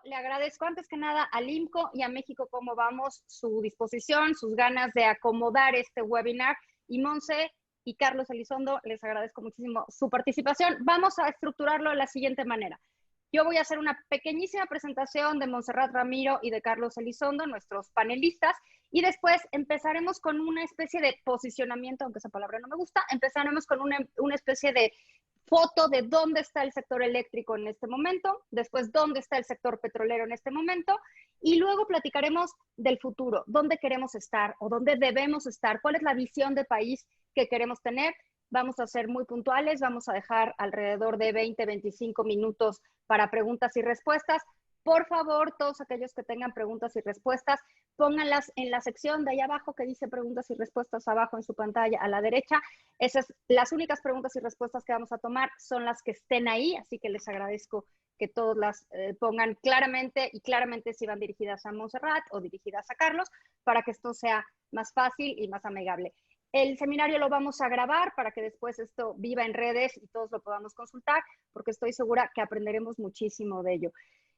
le agradezco antes que nada al IMCO y a México Cómo Vamos su disposición, sus ganas de acomodar este webinar. Y Monse y Carlos Elizondo, les agradezco muchísimo su participación. Vamos a estructurarlo de la siguiente manera. Yo voy a hacer una pequeñísima presentación de Montserrat Ramiro y de Carlos Elizondo, nuestros panelistas, y después empezaremos con una especie de posicionamiento, aunque esa palabra no me gusta, empezaremos con una especie de foto de dónde está el sector eléctrico en este momento, después dónde está el sector petrolero en este momento, y luego platicaremos del futuro, dónde queremos estar o dónde debemos estar, cuál es la visión de país que queremos tener. Vamos a ser muy puntuales, vamos a dejar alrededor de 20-25 minutos para preguntas y respuestas. Por favor, todos aquellos que tengan preguntas y respuestas, pónganlas en la sección de ahí abajo que dice preguntas y respuestas abajo en su pantalla a la derecha. Esas, las únicas preguntas y respuestas que vamos a tomar son las que estén ahí, así que les agradezco que todos las pongan claramente y claramente si van dirigidas a Montserrat o dirigidas a Carlos para que esto sea más fácil y más amigable. El seminario lo vamos a grabar para que después esto viva en redes y todos lo podamos consultar, porque estoy segura que aprenderemos muchísimo de ello.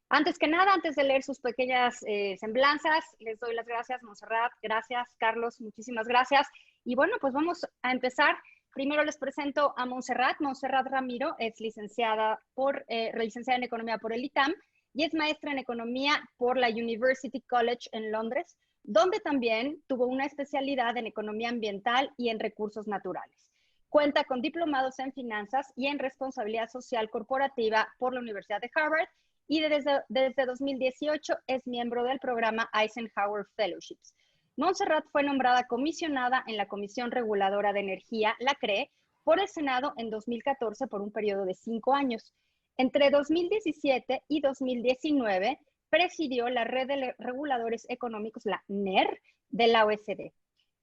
Antes que nada, antes de leer sus pequeñas semblanzas, les doy las gracias, Montserrat, gracias, Carlos, muchísimas gracias. Y bueno, pues vamos a empezar. Primero les presento a Montserrat. Montserrat Ramiro es licenciada en Economía por el ITAM y es maestra en Economía por la University College en Londres, donde también tuvo una especialidad en Economía Ambiental y en Recursos Naturales. Cuenta con diplomados en Finanzas y en Responsabilidad Social Corporativa por la Universidad de Harvard y desde 2018 es miembro del programa Eisenhower Fellowships. Montserrat fue nombrada comisionada en la Comisión Reguladora de Energía, la CRE, por el Senado en 2014 por un periodo de 5 años. Entre 2017 y 2019 presidió la Red de Reguladores Económicos, la NER, de la OECD.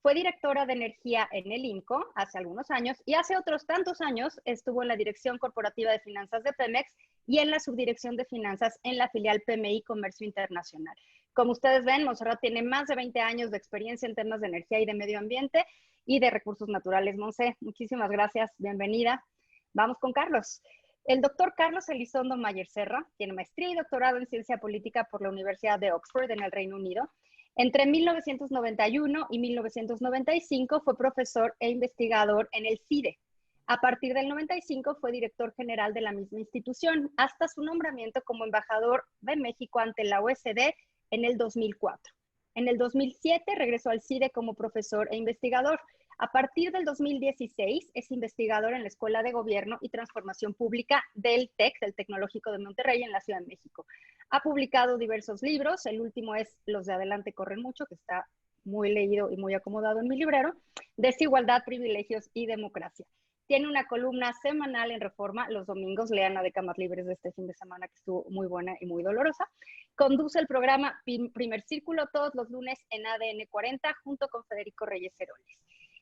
Fue directora de energía en el IMCO hace algunos años y hace otros tantos años estuvo en la Dirección Corporativa de Finanzas de Pemex y en la Subdirección de Finanzas en la filial PMI Comercio Internacional. Como ustedes ven, Montserrat tiene más de 20 años de experiencia en temas de energía y de medio ambiente y de recursos naturales. Monse, muchísimas gracias, bienvenida. Vamos con Carlos. El doctor Carlos Elizondo Mayer Serra tiene maestría y doctorado en Ciencia Política por la Universidad de Oxford en el Reino Unido. Entre 1991 y 1995 fue profesor e investigador en el CIDE. A partir del 95 fue director general de la misma institución, hasta su nombramiento como embajador de México ante la OECD en el 2004. En el 2007 regresó al CIDE como profesor e investigador. A partir del 2016 es investigador en la Escuela de Gobierno y Transformación Pública del TEC, del Tecnológico de Monterrey, en la Ciudad de México. Ha publicado diversos libros, el último es Los de Adelante Corren Mucho, que está muy leído y muy acomodado en mi librero, Desigualdad, Privilegios y Democracia. Tiene una columna semanal en Reforma, los domingos, lean la de Camas Libres de este fin de semana, que estuvo muy buena y muy dolorosa. Conduce el programa Primer Círculo todos los lunes en ADN 40, junto con Federico Reyes Heroles.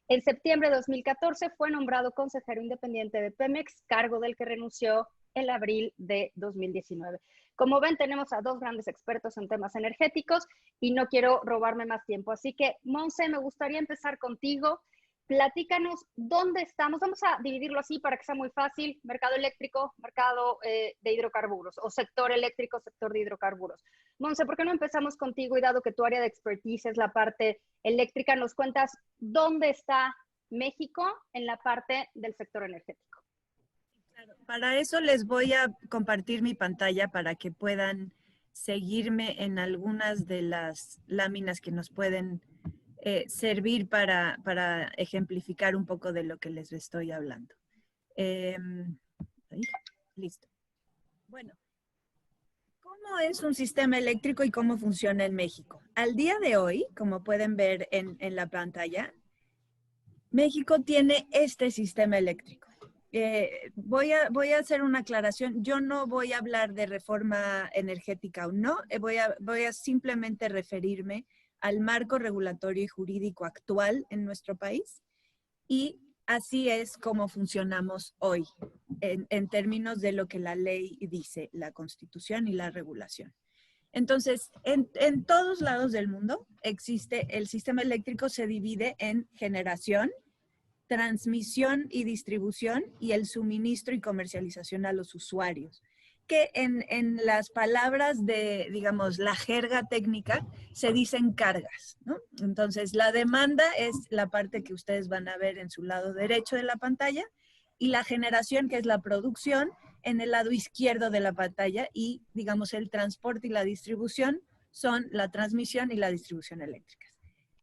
En septiembre de 2014 fue nombrado consejero independiente de Pemex, cargo del que renunció en abril de 2019. Como ven, tenemos a dos grandes expertos en temas energéticos y no quiero robarme más tiempo. Así que, Monse, me gustaría empezar contigo. Platícanos dónde estamos. Vamos a dividirlo así para que sea muy fácil. Mercado eléctrico, mercado de hidrocarburos, o sector eléctrico, sector de hidrocarburos. Monse, ¿por qué no empezamos contigo? Y dado que tu área de expertise es la parte eléctrica, nos cuentas dónde está México en la parte del sector energético. Claro, para eso les voy a compartir mi pantalla para que puedan seguirme en algunas de las láminas que nos pueden servir para ejemplificar un poco de lo que les estoy hablando. Listo. Bueno, ¿cómo es un sistema eléctrico y cómo funciona en México? Al día de hoy, como pueden ver en la pantalla, México tiene este sistema eléctrico. Voy a hacer una aclaración. Yo no voy a hablar de reforma energética o no. Voy a simplemente referirme al marco regulatorio y jurídico actual en nuestro país. Y así es como funcionamos hoy, en términos de lo que la ley dice, la Constitución y la regulación. Entonces, en todos lados del mundo existe, el sistema eléctrico se divide en generación, transmisión y distribución y el suministro y comercialización a los usuarios. que en las palabras de, digamos, la jerga técnica se dicen cargas, ¿no? Entonces, la demanda es la parte que ustedes van a ver en su lado derecho de la pantalla y la generación, que es la producción, en el lado izquierdo de la pantalla y, digamos, el transporte y la distribución son la transmisión y la distribución eléctrica.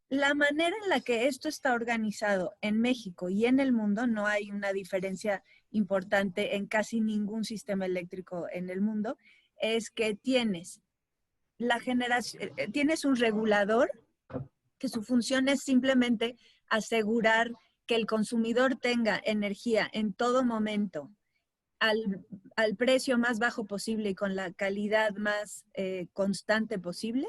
La manera en la que esto está organizado en México y en el mundo, no hay una diferencia importante en casi ningún sistema eléctrico en el mundo, es que tienes la generación, tienes un regulador que su función es simplemente asegurar que el consumidor tenga energía en todo momento al precio más bajo posible y con la calidad más constante posible,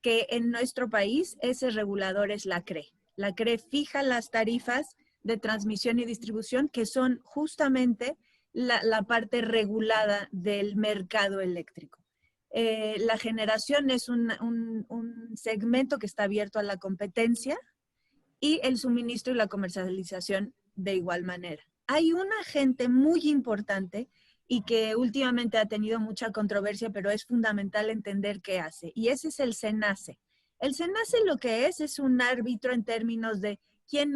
que en nuestro país ese regulador es la CRE. La CRE fija las tarifas de transmisión y distribución, que son justamente la parte regulada del mercado eléctrico. La generación es un segmento que está abierto a la competencia y el suministro y la comercialización de igual manera. Hay un agente muy importante y que últimamente ha tenido mucha controversia, pero es fundamental entender qué hace, y ese es el SENACE. El SENACE lo que es un árbitro en términos de quién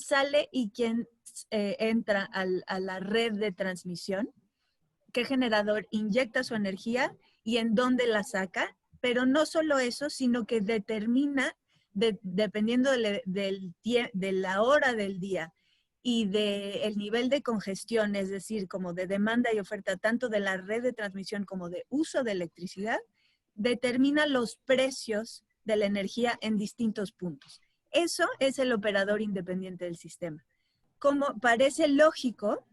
sale y quién entra a la red de transmisión, qué generador inyecta su energía y en dónde la saca, pero no solo eso, sino que determina, dependiendo de la hora del día y del nivel de congestión, es decir, como de demanda y oferta, tanto de la red de transmisión como de uso de electricidad, determina los precios de la energía en distintos puntos. Eso es el operador independiente del sistema. Como parece lógico,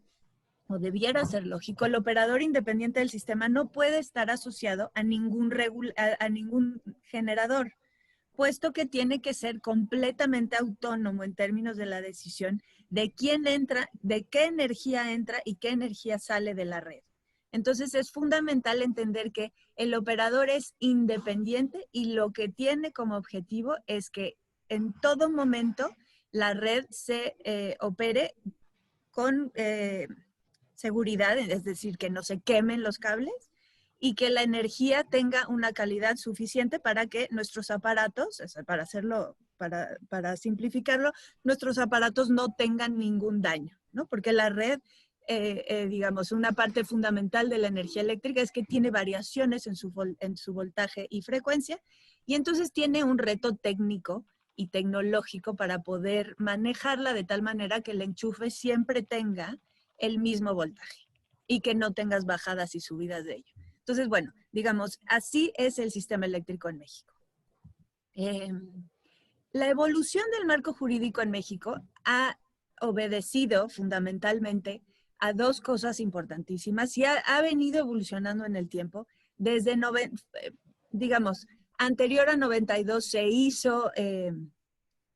o debiera ser lógico, el operador independiente del sistema no puede estar asociado a ningún generador, puesto que tiene que ser completamente autónomo en términos de la decisión de quién entra, de qué energía entra y qué energía sale de la red. Entonces es fundamental entender que el operador es independiente y lo que tiene como objetivo es que en todo momento la red se opere con seguridad, es decir, que no se quemen los cables y que la energía tenga una calidad suficiente para que nuestros aparatos, para hacerlo, para simplificarlo, nuestros aparatos no tengan ningún daño, ¿no? Porque la red, digamos, una parte fundamental de la energía eléctrica es que tiene variaciones en su voltaje y frecuencia, y entonces tiene un reto técnico y tecnológico para poder manejarla de tal manera que el enchufe siempre tenga el mismo voltaje y que no tengas bajadas y subidas de ello. Entonces, bueno, digamos, así es el sistema eléctrico en México. La evolución del marco jurídico en México ha obedecido fundamentalmente a dos cosas importantísimas y ha venido evolucionando en el tiempo. Desde, digamos, anterior a 92 se hizo,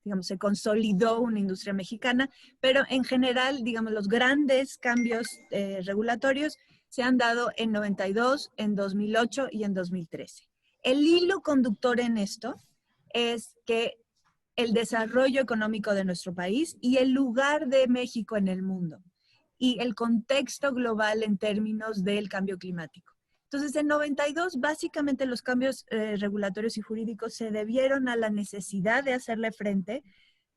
digamos, se consolidó una industria mexicana, pero en general, digamos, los grandes cambios regulatorios se han dado en 92, en 2008 y en 2013. El hilo conductor en esto es que el desarrollo económico de nuestro país y el lugar de México en el mundo y el contexto global en términos del cambio climático. Entonces, en 92, básicamente los cambios regulatorios y jurídicos se debieron a la necesidad de hacerle frente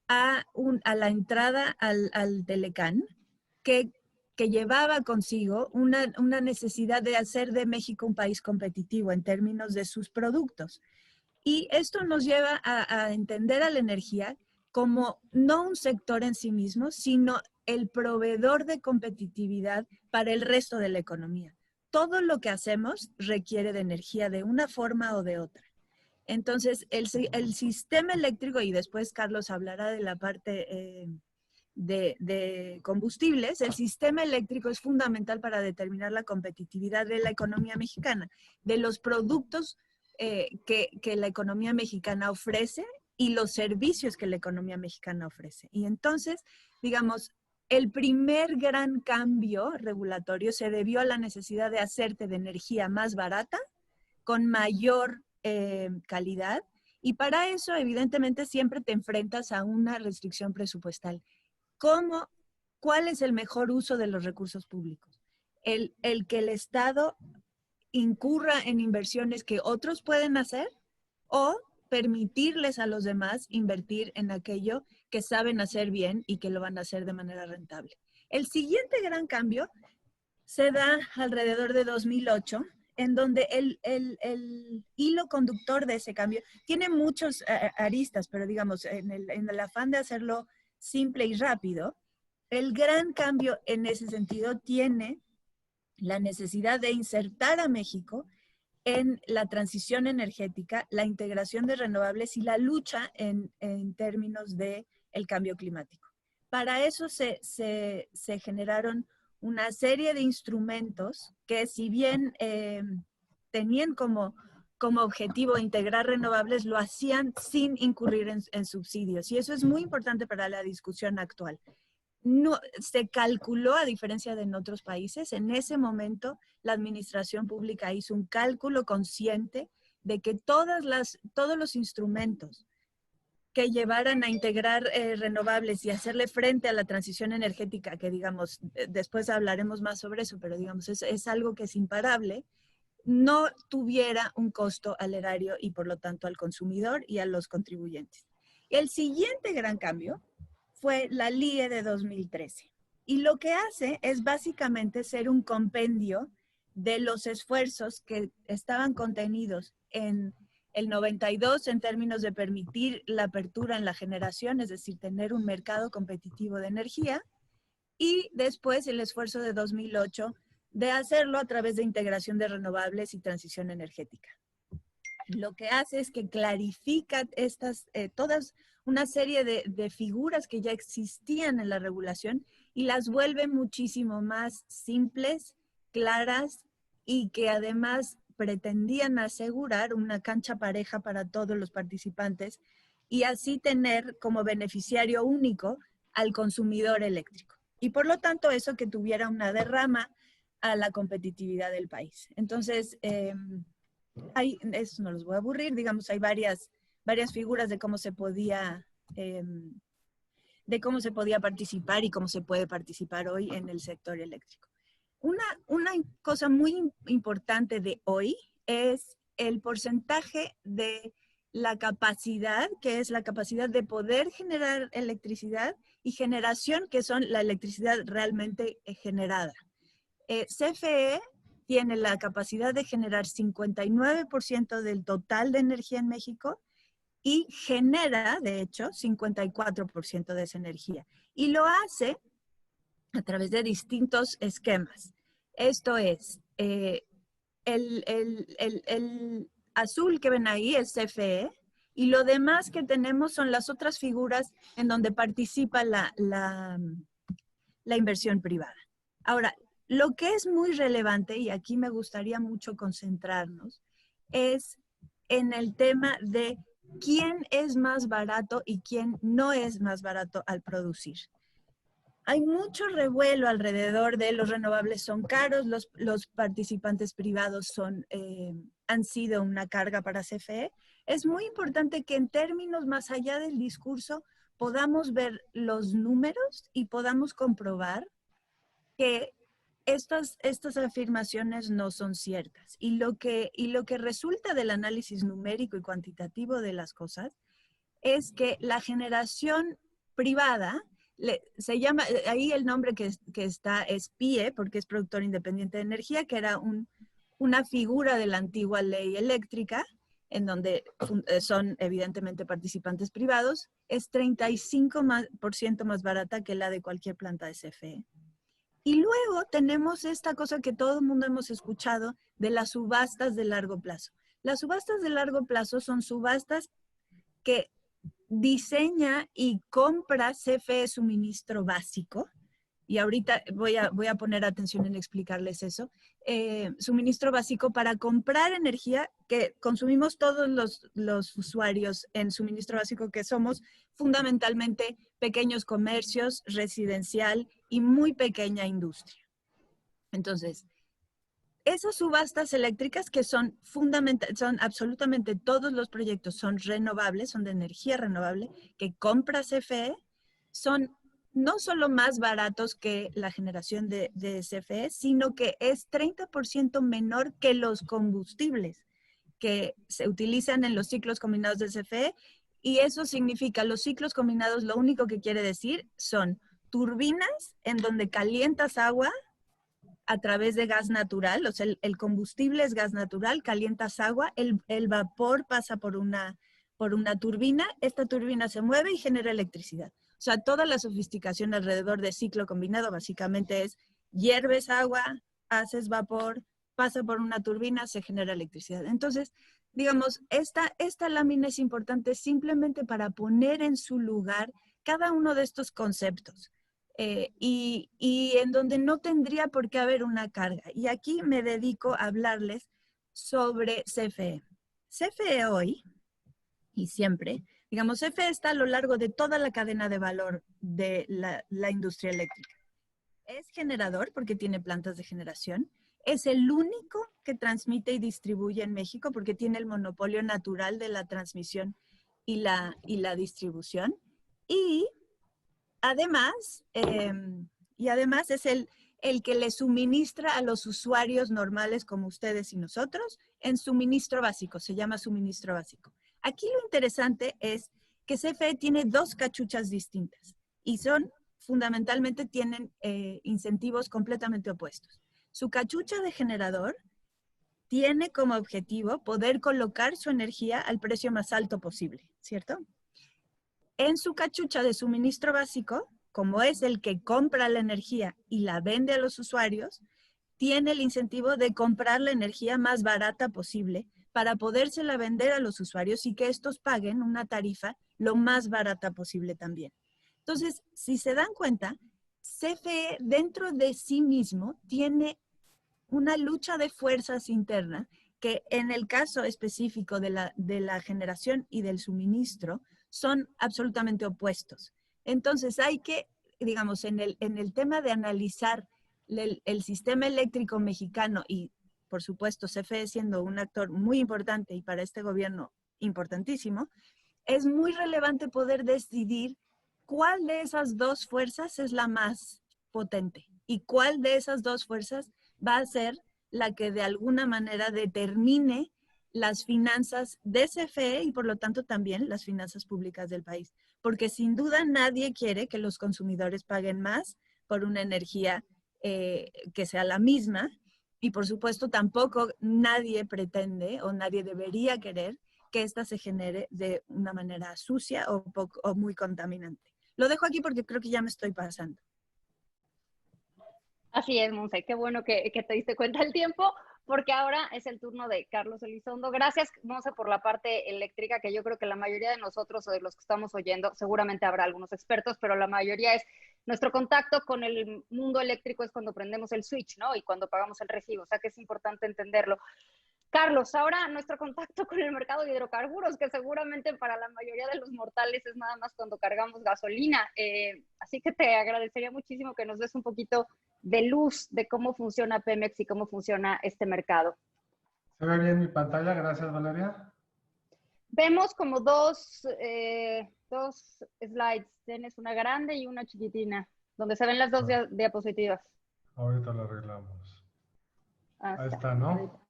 a la entrada al Telecán, que llevaba consigo una necesidad de hacer de México un país competitivo en términos de sus productos. Y esto nos lleva a entender a la energía como no un sector en sí mismo, sino el proveedor de competitividad para el resto de la economía. Todo lo que hacemos requiere de energía de una forma o de otra. Entonces, el sistema eléctrico, y después Carlos hablará de la parte de combustibles, el sistema eléctrico es fundamental para determinar la competitividad de la economía mexicana, de los productos que la economía mexicana ofrece y los servicios que la economía mexicana ofrece. Y entonces, digamos, el primer gran cambio regulatorio se debió a la necesidad de hacerte de energía más barata, con mayor calidad, y para eso, evidentemente, siempre te enfrentas a una restricción presupuestal. ¿Cuál es el mejor uso de los recursos públicos? El que el Estado incurra en inversiones que otros pueden hacer o permitirles a los demás invertir en aquello que saben hacer bien y que lo van a hacer de manera rentable. El siguiente gran cambio se da alrededor de 2008, en donde el hilo conductor de ese cambio tiene muchos aristas, pero digamos, en el afán de hacerlo simple y rápido, el gran cambio en ese sentido tiene la necesidad de insertar a México en la transición energética, la integración de renovables y la lucha en términos del cambio climático. Para eso se generaron una serie de instrumentos que, si bien tenían como objetivo integrar renovables, lo hacían sin incurrir en subsidios. Y eso es muy importante para la discusión actual. No, se calculó, a diferencia de en otros países, en ese momento la administración pública hizo un cálculo consciente de que todos los instrumentos que llevaran a integrar renovables y hacerle frente a la transición energética, que digamos, después hablaremos más sobre eso, pero digamos, es algo que es imparable, no tuviera un costo al erario y por lo tanto al consumidor y a los contribuyentes. El siguiente gran cambio fue la LIE de 2013. Y lo que hace es básicamente ser un compendio de los esfuerzos que estaban contenidos en el 92 en términos de permitir la apertura en la generación, es decir, tener un mercado competitivo de energía, y después el esfuerzo de 2008 de hacerlo a través de integración de renovables y transición energética. Lo que hace es que clarifica todas una serie de figuras que ya existían en la regulación y las vuelve muchísimo más simples, claras y que además pretendían asegurar una cancha pareja para todos los participantes y así tener como beneficiario único al consumidor eléctrico. Y por lo tanto eso que tuviera una derrama a la competitividad del país. Entonces, eso no los voy a aburrir, digamos, hay varias figuras de cómo se podía participar y cómo se puede participar hoy en el sector eléctrico. Una cosa muy importante de hoy es el porcentaje de la capacidad, que es la capacidad de poder generar electricidad y generación, que son la electricidad realmente generada. CFE tiene la capacidad de generar 59% del total de energía en México y genera, de hecho, 54% de esa energía. Y lo hace a través de distintos esquemas. Esto es, el azul que ven ahí es CFE y lo demás que tenemos son las otras figuras en donde participa la inversión privada. Ahora, lo que es muy relevante, y aquí me gustaría mucho concentrarnos, es en el tema de quién es más barato y quién no es más barato al producir. Hay mucho revuelo alrededor de los renovables son caros, los participantes privados han sido una carga para CFE. Es muy importante que en términos más allá del discurso podamos ver los números y podamos comprobar que estas afirmaciones no son ciertas. Y lo que resulta del análisis numérico y cuantitativo de las cosas es que la generación privada, se llama, ahí el nombre que está es PIE, porque es productor independiente de energía, que era una figura de la antigua ley eléctrica, en donde son evidentemente participantes privados, es 35% más barata que la de cualquier planta de CFE. Y luego tenemos esta cosa que todo el mundo hemos escuchado de las subastas de largo plazo. Las subastas de largo plazo son subastas que diseña y compra CFE suministro básico, y ahorita voy a poner atención en explicarles eso, suministro básico para comprar energía que consumimos todos los usuarios en suministro básico, que somos fundamentalmente pequeños comercios, residencial y muy pequeña industria. Entonces, esas subastas eléctricas que son absolutamente todos los proyectos son renovables, son de energía renovable, que compra CFE, son no solo más baratos que la generación de CFE, sino que es 30% menor que los combustibles que se utilizan en los ciclos combinados de CFE. Y eso significa, los ciclos combinados lo único que quiere decir son turbinas en donde calientas agua a través de gas natural, o sea, el combustible es gas natural, calientas agua, el vapor pasa por una turbina, esta turbina se mueve y genera electricidad. O sea, toda la sofisticación alrededor de ciclo combinado básicamente es hierves agua, haces vapor, pasa por una turbina, se genera electricidad. Entonces, digamos, esta lámina es importante simplemente para poner en su lugar cada uno de estos conceptos. Y en donde no tendría por qué haber una carga. Y aquí me dedico a hablarles sobre CFE. CFE hoy y siempre, digamos, CFE está a lo largo de toda la cadena de valor de la industria eléctrica. Es generador porque tiene plantas de generación. Es el único que transmite y distribuye en México porque tiene el monopolio natural de la transmisión y la distribución. Y además, es el que le suministra a los usuarios normales como ustedes y nosotros en suministro básico, se llama suministro básico. Aquí lo interesante es que CFE tiene dos cachuchas distintas y fundamentalmente tienen incentivos completamente opuestos. Su cachucha de generador tiene como objetivo poder colocar su energía al precio más alto posible, ¿cierto? En su cachucha de suministro básico, como es el que compra la energía y la vende a los usuarios, tiene el incentivo de comprar la energía más barata posible para podérsela vender a los usuarios y que estos paguen una tarifa lo más barata posible también. Entonces, si se dan cuenta, CFE dentro de sí mismo tiene una lucha de fuerzas interna que en el caso específico de la generación y del suministro son absolutamente opuestos. Entonces hay que, digamos, en el tema de analizar el sistema eléctrico mexicano y, por supuesto, CFE siendo un actor muy importante y para este gobierno importantísimo, es muy relevante poder decidir cuál de esas dos fuerzas es la más potente y cuál de esas dos fuerzas va a ser la que de alguna manera determine las finanzas de CFE y por lo tanto también las finanzas públicas del país. Porque sin duda nadie quiere que los consumidores paguen más por una energía que sea la misma y por supuesto tampoco nadie pretende o nadie debería querer que ésta se genere de una manera sucia o muy contaminante. Lo dejo aquí porque creo que ya me estoy pasando. Así es, Monse, qué bueno que te diste cuenta del tiempo, porque ahora es el turno de Carlos Elizondo. Gracias, Monse, por la parte eléctrica, que yo creo que la mayoría de nosotros o de los que estamos oyendo, seguramente habrá algunos expertos, pero la mayoría es nuestro contacto con el mundo eléctrico es cuando prendemos el switch, ¿no? Y cuando pagamos el recibo, o sea que es importante entenderlo. Carlos, ahora nuestro contacto con el mercado de hidrocarburos, que seguramente para la mayoría de los mortales es nada más cuando cargamos gasolina. Así que te agradecería muchísimo que nos des un poquito de luz de cómo funciona Pemex y cómo funciona este mercado. ¿Se ve bien mi pantalla? Gracias, Valeria. Vemos como dos slides. Tienes una grande y una chiquitina, donde se ven las dos diapositivas. Ahorita lo arreglamos. Ahí está, ¿no? Ahorita.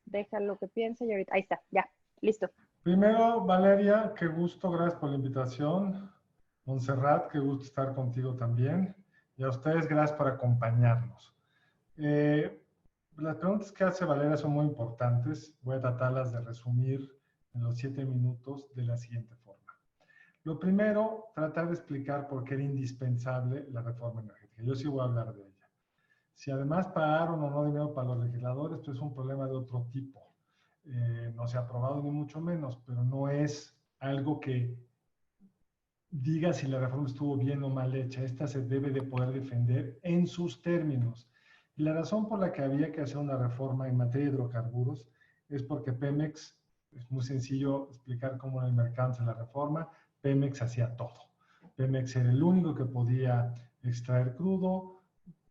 Déjalo que piense y ahorita. Ahí está, ya, listo. Primero, Valeria, qué gusto, gracias por la invitación. Montserrat, qué gusto estar contigo también. Y a ustedes, gracias por acompañarnos. Las preguntas que hace Valeria son muy importantes. Voy a tratarlas de resumir en los 7 minutos de la siguiente forma. Lo primero, tratar de explicar por qué era indispensable la reforma energética. Yo sí voy a hablar de ella. Si además pagaron o no dinero para los legisladores, pues es un problema de otro tipo. No se ha aprobado ni mucho menos, pero no es algo que diga si la reforma estuvo bien o mal hecha. Esta se debe de poder defender en sus términos. Y la razón por la que había que hacer una reforma en materia de hidrocarburos es porque Pemex, es muy sencillo explicar cómo en el mercado se la reforma, Pemex hacía todo. Pemex era el único que podía extraer crudo,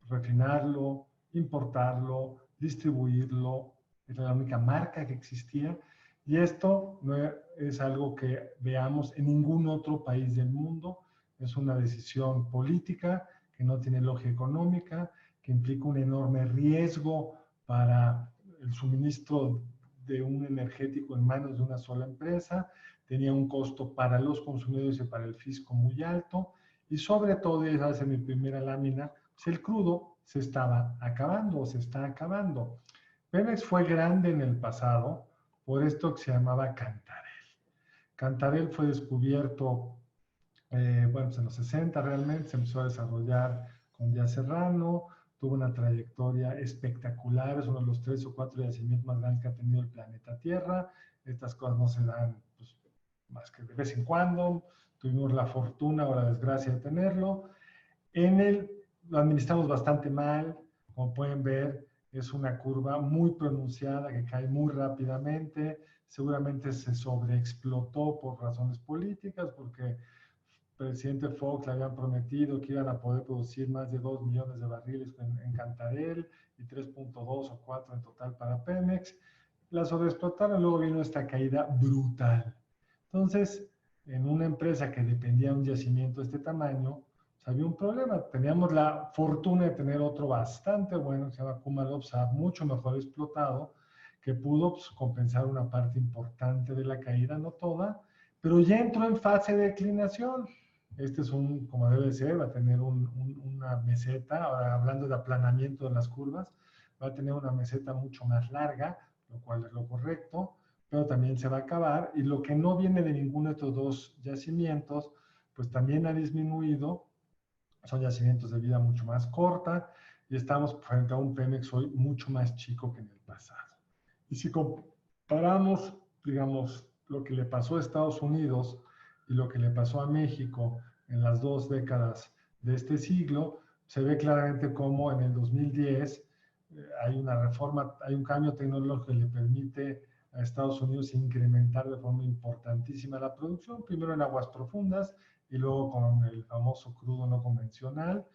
refinarlo, importarlo, distribuirlo, era la única marca que existía. Y esto no es algo que veamos en ningún otro país del mundo. es una decisión política que no tiene lógica económica, que implica un enorme riesgo para el suministro de un energético en manos de una sola empresa, tenía un costo para los consumidores y para el fisco muy alto, y sobre todo, y esa es mi primera lámina, pues el crudo se estaba acabando o se está acabando. Pemex fue grande en el pasado por esto que se llamaba Cantarell. Cantarell fue descubierto, bueno, pues en los 60 realmente, se empezó a desarrollar con Díaz Serrano, tuvo una trayectoria espectacular, es uno de los 3 o 4 yacimientos más grandes que ha tenido el planeta Tierra. Estas cosas no se dan pues, más que de vez en cuando, tuvimos la fortuna o la desgracia de tenerlo. Lo administramos bastante mal, como pueden ver, es una curva muy pronunciada que cae muy rápidamente, seguramente se sobreexplotó por razones políticas, porque el presidente Fox le habían prometido que iban a poder producir más de 2 millones de barriles en Cantarell y 3.2 o 4 en total para Pemex. La sobreexplotaron, luego vino esta caída brutal. Entonces, en una empresa que dependía de un yacimiento de este tamaño, había un problema. Teníamos la fortuna de tener otro bastante bueno, que se llama Kumalov-Sab, mucho mejor explotado, que pudo pues, compensar una parte importante de la caída, no toda, pero ya entró en fase de declinación. Este es como debe ser, va a tener una meseta, ahora hablando de aplanamiento de las curvas, va a tener una meseta mucho más larga, lo cual es lo correcto, pero también se va a acabar, y lo que no viene de ninguno de estos dos yacimientos, pues también ha disminuido. Son yacimientos de vida mucho más corta y estamos frente a un Pemex hoy mucho más chico que en el pasado. Y si comparamos, digamos, lo que le pasó a Estados Unidos y lo que le pasó a México en las 2 décadas de este siglo, se ve claramente cómo en el 2010 hay una reforma, hay un cambio tecnológico que le permite a Estados Unidos incrementar de forma importantísima la producción, primero en aguas profundas, y luego con el famoso crudo no convencional.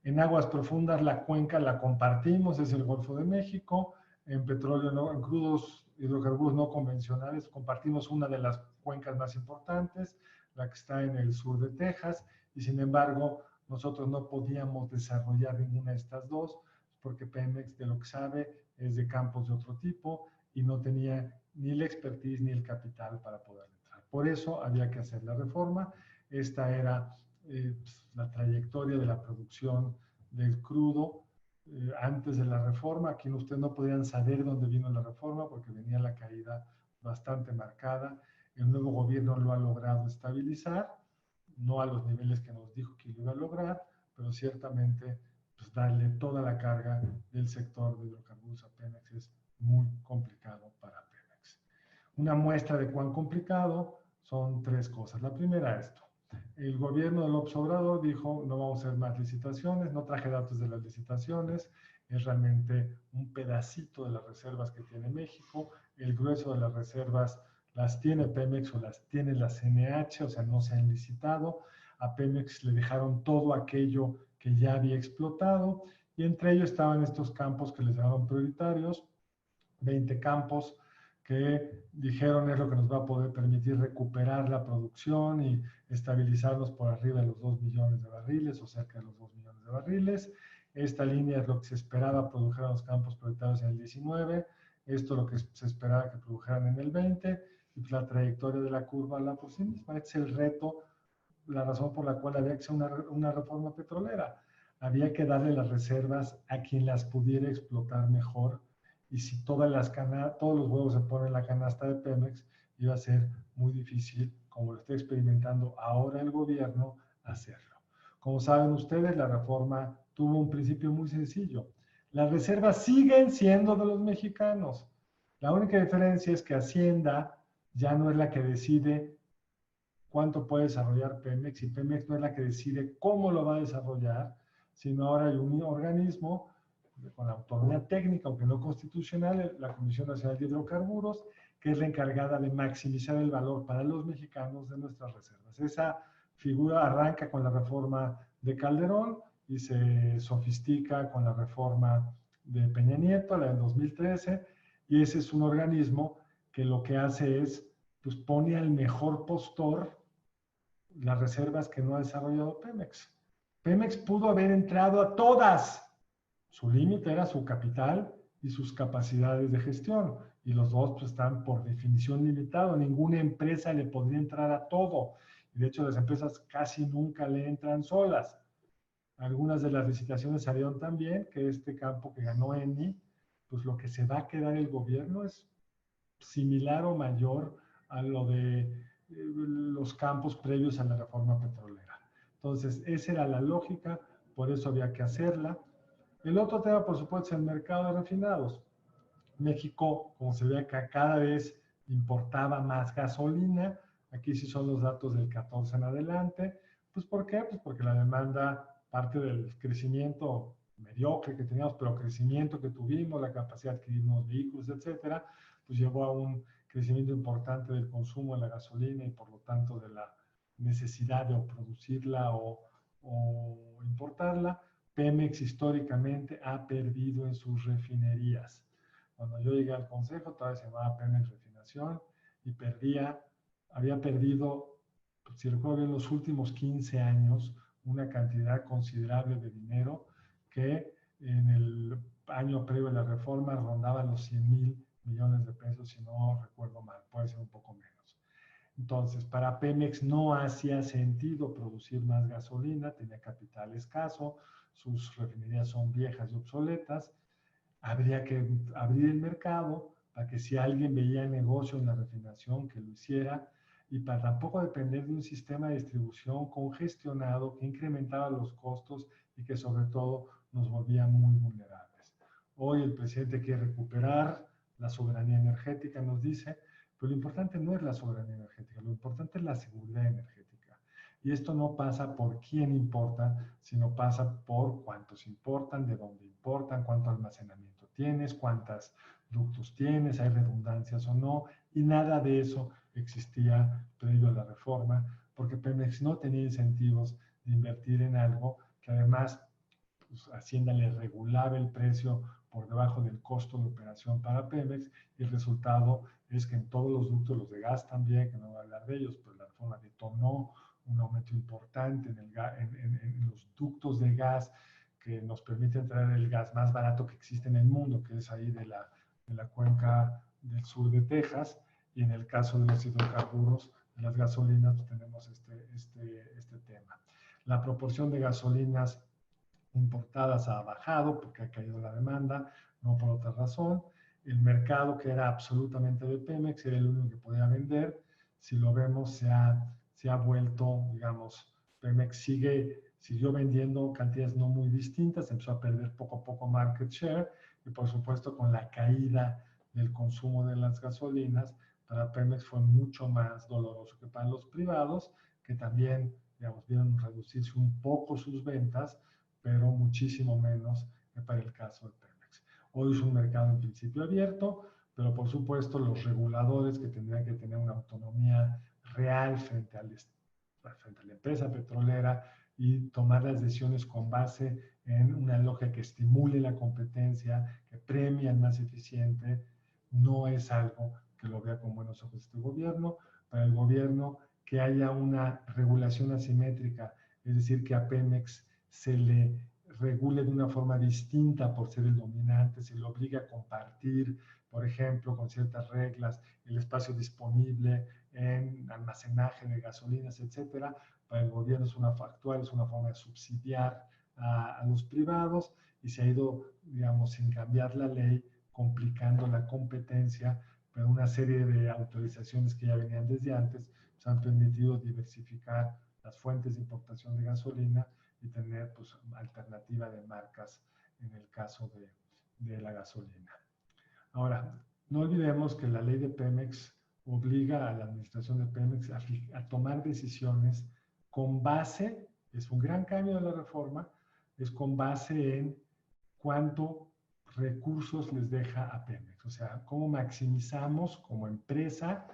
En aguas profundas la cuenca la compartimos, es el Golfo de México. En petróleo, en crudos hidrocarburos no convencionales, compartimos una de las cuencas más importantes, la que está en el sur de Texas, y sin embargo nosotros no podíamos desarrollar ninguna de estas dos, porque Pemex, de lo que sabe, es de campos de otro tipo y no tenía ni la expertise ni el capital para poder entrar. Por eso había que hacer la reforma. Esta era la trayectoria de la producción del crudo antes de la reforma. Aquí ustedes no podían saber dónde vino la reforma porque venía la caída bastante marcada. El nuevo gobierno lo ha logrado estabilizar, no a los niveles que nos dijo que lo iba a lograr, pero ciertamente pues, darle toda la carga del sector de hidrocarburos a Pemex es muy complicado para Pemex. Una muestra de cuán complicado son 3 cosas. La primera, esto. El gobierno de López Obrador dijo, no vamos a hacer más licitaciones, no traje datos de las licitaciones, es realmente un pedacito de las reservas que tiene México, el grueso de las reservas las tiene Pemex o las tiene la CNH, o sea, no se han licitado. A Pemex le dejaron todo aquello que ya había explotado, y entre ellos estaban estos campos que les llamaron prioritarios, 20 campos, que dijeron es lo que nos va a poder permitir recuperar la producción y estabilizarnos por arriba de los 2 millones de barriles o cerca de los 2 millones de barriles. Esta línea es lo que se esperaba produjeran los campos prioritarios en el 19, esto es lo que se esperaba que produjeran en el 20, y pues la trayectoria de la curva la por sí misma. Este es el reto, la razón por la cual había que hacer una reforma petrolera. Había que darle las reservas a quien las pudiera explotar mejor, y si todos los huevos se ponen en la canasta de Pemex, iba a ser muy difícil, como lo está experimentando ahora el gobierno, hacerlo. Como saben ustedes, la reforma tuvo un principio muy sencillo. Las reservas siguen siendo de los mexicanos. La única diferencia es que Hacienda ya no es la que decide cuánto puede desarrollar Pemex, y Pemex no es la que decide cómo lo va a desarrollar, sino ahora hay un organismo con autonomía técnica, aunque no constitucional, la Comisión Nacional de Hidrocarburos, que es la encargada de maximizar el valor para los mexicanos de nuestras reservas. Esa figura arranca con la reforma de Calderón y se sofistica con la reforma de Peña Nieto, la del 2013, y ese es un organismo que lo que hace es, pues pone al mejor postor las reservas que no ha desarrollado Pemex. Pemex pudo haber entrado a todas. Su límite era su capital y sus capacidades de gestión. Y los dos pues, están por definición limitados. Ninguna empresa le podría entrar a todo. Y de hecho, las empresas casi nunca le entran solas. Algunas de las licitaciones salieron también, que este campo que ganó Eni, pues lo que se va a quedar el gobierno es similar o mayor a lo de los campos previos a la reforma petrolera. Entonces, esa era la lógica, por eso había que hacerla. El otro tema, por supuesto, es el mercado de refinados. México, como se ve acá, cada vez importaba más gasolina. Aquí sí son los datos del 14 en adelante. Pues, ¿por qué? Pues porque la demanda, parte del crecimiento mediocre que teníamos, pero crecimiento que tuvimos, la capacidad de adquirir nuevos vehículos, etcétera, pues llevó a un crecimiento importante del consumo de la gasolina y por lo tanto de la necesidad de o producirla o importarla. Pemex históricamente ha perdido en sus refinerías. Cuando yo llegué al consejo, todavía se llamaba Pemex Refinación y había perdido, si recuerdo bien, los últimos 15 años, una cantidad considerable de dinero que en el año previo a la reforma rondaba los 100,000 millones de pesos, si no recuerdo mal, puede ser un poco menos. Entonces, para Pemex no hacía sentido producir más gasolina, tenía capital escaso, sus refinerías son viejas y obsoletas. Habría que abrir el mercado para que si alguien veía negocio en la refinación, que lo hiciera, y para tampoco depender de un sistema de distribución congestionado que incrementaba los costos y que sobre todo nos volvía muy vulnerables. Hoy el presidente quiere recuperar la soberanía energética, nos dice, pero lo importante no es la soberanía energética, lo importante es la seguridad energética. Y esto no pasa por quién importa, sino pasa por cuántos importan, de dónde importan, cuánto almacenamiento tienes, cuántos ductos tienes, hay redundancias o no, y nada de eso existía previo a la reforma, porque Pemex no tenía incentivos de invertir en algo que además pues, Hacienda le regulaba el precio por debajo del costo de operación para Pemex, y el resultado es que en todos los ductos, los de gas también, que no voy a hablar de ellos, pero la reforma detonó un aumento importante en los ductos de gas que nos permiten traer el gas más barato que existe en el mundo, que es ahí de la cuenca del sur de Texas, y en el caso de los hidrocarburos, de las gasolinas, pues tenemos este tema. La proporción de gasolinas importadas ha bajado porque ha caído la demanda, no por otra razón. El mercado, que era absolutamente de Pemex, era el único que podía vender. Si lo vemos, se ha vuelto, digamos, Pemex siguió vendiendo cantidades no muy distintas, empezó a perder poco a poco market share, y por supuesto con la caída del consumo de las gasolinas, para Pemex fue mucho más doloroso que para los privados, que también, digamos, vieron reducirse un poco sus ventas, pero muchísimo menos que para el caso de Pemex. Hoy es un mercado en principio abierto, pero por supuesto los reguladores, que tendrían que tener una autonomía real frente a la empresa petrolera y tomar las decisiones con base en una lógica que estimule la competencia, que premie al más eficiente, no es algo que lo vea con buenos ojos este gobierno. Para el gobierno, que haya una regulación asimétrica, es decir, que a Pemex se le regule de una forma distinta por ser el dominante, se le obliga a compartir, por ejemplo, con ciertas reglas, el espacio disponible en almacenaje de gasolinas, etcétera. Para el gobierno es una forma de subsidiar a los privados, y se ha ido, digamos, sin cambiar la ley, complicando la competencia, pero una serie de autorizaciones que ya venían desde antes pues, han permitido diversificar las fuentes de importación de gasolina y tener pues, alternativa de marcas en el caso de la gasolina. Ahora, no olvidemos que la ley de Pemex obliga a la administración de Pemex a tomar decisiones con base, es un gran cambio de la reforma, es con base en cuánto recursos les deja a Pemex. O sea, cómo maximizamos como empresa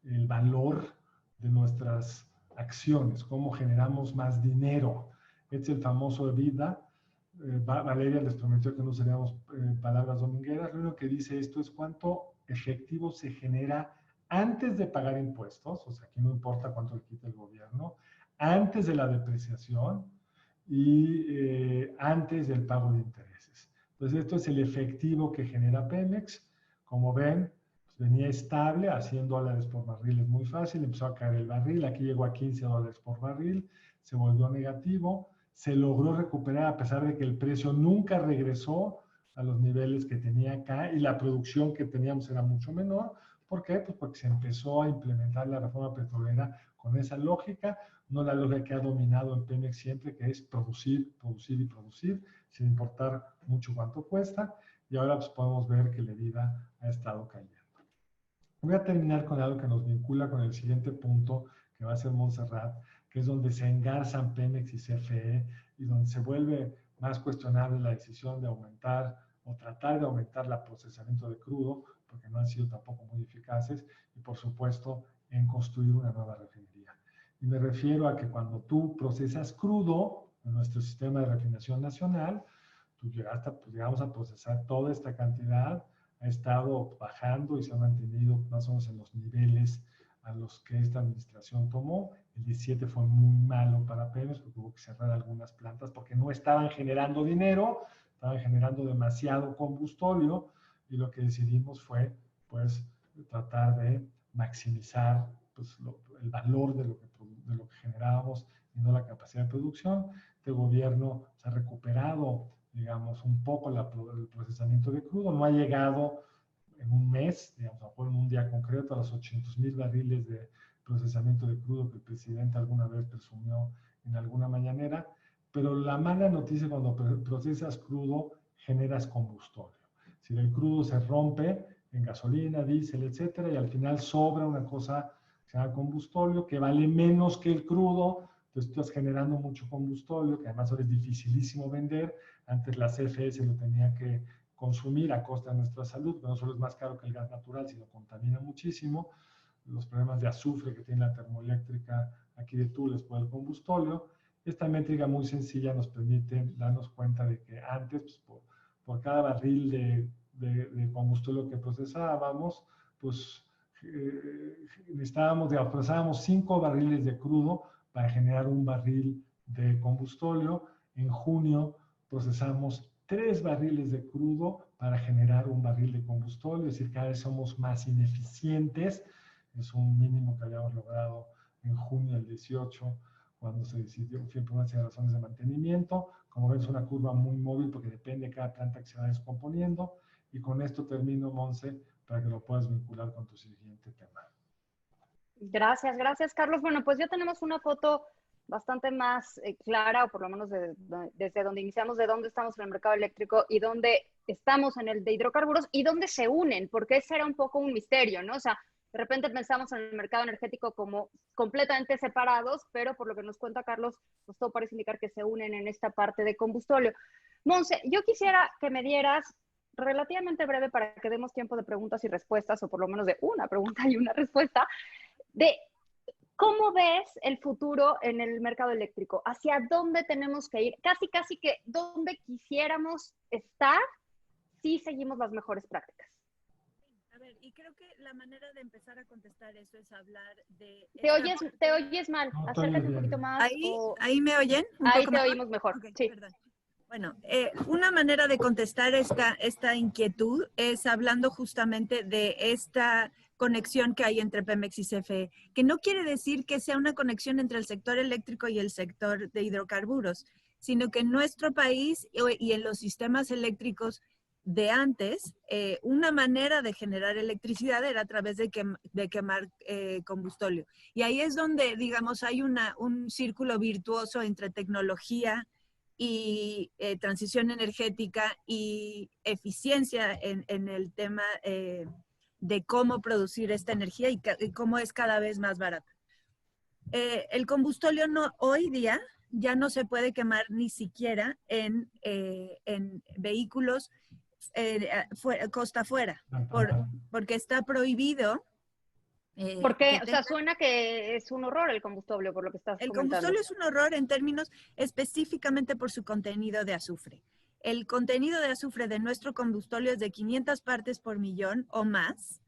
el valor de nuestras acciones, cómo generamos más dinero. Este es el famoso EBITDA. Valeria les prometió que no seríamos palabras domingueras. Lo único que dice esto es cuánto efectivo se genera antes de pagar impuestos, o sea, aquí no importa cuánto le quita el gobierno, antes de la depreciación y antes del pago de intereses. Entonces, esto es el efectivo que genera Pemex. Como ven, pues venía estable a $100 por barril, es muy fácil, empezó a caer el barril, aquí llegó a $15 por barril, se volvió negativo, se logró recuperar a pesar de que el precio nunca regresó a los niveles que tenía acá y la producción que teníamos era mucho menor. ¿Por qué? Pues porque se empezó a implementar la reforma petrolera con esa lógica, no la lógica que ha dominado en Pemex siempre, que es producir, producir y producir, sin importar mucho cuánto cuesta, y ahora pues podemos ver que la EBITDA ha estado cayendo. Voy a terminar con algo que nos vincula con el siguiente punto, que va a ser Montserrat, que es donde se engarzan Pemex y CFE, y donde se vuelve más cuestionable la decisión de aumentar o tratar de aumentar el procesamiento de crudo, porque no han sido tampoco muy eficaces, y por supuesto en construir una nueva refinería. Y me refiero a que cuando tú procesas crudo en nuestro sistema de refinación nacional, tú llegamos a procesar toda esta cantidad, ha estado bajando y se ha mantenido más o menos en los niveles a los que esta administración tomó. El 17 fue muy malo para Pemex, porque tuvo que cerrar algunas plantas porque no estaban generando dinero, estaban generando demasiado combustóleo, y lo que decidimos fue pues tratar de maximizar pues, el valor de lo que generábamos y no la capacidad de producción. Este gobierno se ha recuperado, digamos, un poco el procesamiento de crudo, no ha llegado en un mes, digamos, a lo mejor en un día concreto, a los 800,000 barriles de procesamiento de crudo que el presidente alguna vez presumió en alguna mañanera, pero la mala noticia cuando procesas crudo, generas combustóleo. Si el crudo se rompe en gasolina, diésel, etcétera, y al final sobra una cosa que se llama combustóleo, que vale menos que el crudo, entonces estás generando mucho combustóleo, que además ahora es dificilísimo vender. Antes la CFE se lo tenía que consumir a costa de nuestra salud, que no solo es más caro que el gas natural, sino contamina muchísimo. Los problemas de azufre que tiene la termoeléctrica aquí de Tules por el combustóleo. Esta métrica muy sencilla nos permite darnos cuenta de que antes, pues, por cada barril de combustóleo que procesábamos, pues procesábamos 5 barriles de crudo para generar un barril de combustóleo. En junio procesamos 3 barriles de crudo para generar un barril de combustóleo, es decir, cada vez somos más ineficientes. Es un mínimo que habíamos logrado en junio del 18, cuando se decidió, fue por una serie de razones de mantenimiento. Como ven, es una curva muy móvil porque depende de cada planta que se va descomponiendo. Y con esto termino, Monse, para que lo puedas vincular con tu siguiente tema. Gracias, gracias, Carlos. Bueno, pues ya tenemos una foto bastante más clara, o por lo menos desde donde iniciamos, de dónde estamos en el mercado eléctrico y dónde estamos en el de hidrocarburos y dónde se unen, porque ese era un poco un misterio, ¿no? O sea, de repente pensamos en el mercado energético como completamente separados, pero por lo que nos cuenta Carlos, pues todo parece indicar que se unen en esta parte de combustóleo. Monse, yo quisiera que me dieras relativamente breve para que demos tiempo de preguntas y respuestas, o por lo menos de una pregunta y una respuesta, de cómo ves el futuro en el mercado eléctrico, hacia dónde tenemos que ir, casi que dónde quisiéramos estar si seguimos las mejores prácticas. A ver, y creo que la manera de empezar a contestar eso es hablar de... Te oyes mal, no, acércate un poquito más. ¿Ahí me oyen? Ahí te oímos mejor, okay, sí. Perdón. Bueno, una manera de contestar esta inquietud es hablando justamente de esta conexión que hay entre Pemex y CFE, que no quiere decir que sea una conexión entre el sector eléctrico y el sector de hidrocarburos, sino que en nuestro país y en los sistemas eléctricos de antes, una manera de generar electricidad era a través de quemar combustóleo. Y ahí es donde, digamos, hay un círculo virtuoso entre tecnología y transición energética y eficiencia en el tema de cómo producir esta energía y cómo es cada vez más barata. El combustóleo hoy día ya no se puede quemar ni siquiera en vehículos costa afuera, porque está prohibido. Porque, o sea, suena que es un horror el combustóleo, por lo que estás comentando. El combustóleo es un horror en términos específicamente por su contenido de azufre. El contenido de azufre de nuestro combustóleo es de 500 partes por millón o más,